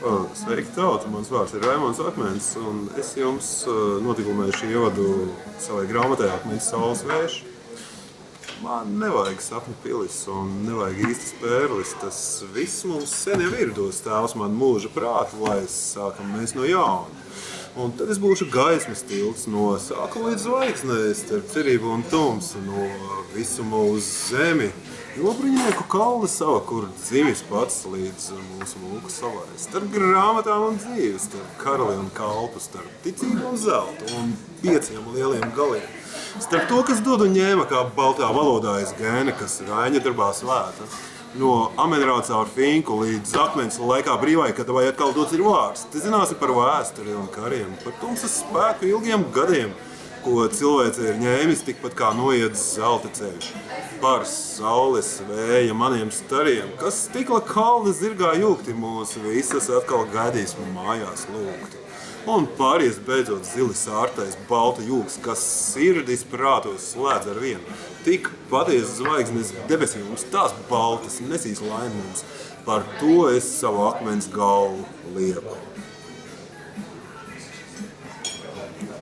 Sveiki, tauta! Mans vārds ir Raimonds Akmens, un es jums notikumēšu ievadu savai grāmatai Akmens saules vējš. Man nevajag sapņu pilis un nevajag īstas pērlis. Tas viss mums sen jau ir dos tēvs man mūža prātu, lai sākam mēs no jauna. Un tad es būšu gaismas tilts no sākuma līdz zvaigznei, starp cerību un tumsu, no visuma uz zemi. No Bruņinieku kalna sava, kur dzimis pats līdz mūsu mūku salai. Starp grāmatām un dzīvi, starp karali un kalpu, starp ticību un zeltu un 5 lieliem galiem. Starp to, kas dod un ņēma, kā baltā valodā aiz gēna, kas Raiņa darbā svēta. No Amenrāca caur Finku līdz Akmens laikā brīvai, kad vai atkal dots ir vārds. Te zināsi par vēsturi un kariem, par tumsas spēku ilgiem gadiem, ko cilvēce ir ņēmis tikpat kā noiedz zelta ceļš. Par saules vēja maniem stariem, kas stikla kalna zirgā jūgti, mūs visas atkal gaidīs mājās lūgti. Un pāries beidzot zili sārtais balta jūgs, kas sirdis prātos slēdz ar vienu. Tik patiesas zvaigznes debesīm mums tās baltas nesīs laimi mums. Par to es savu akmens galvu lieku.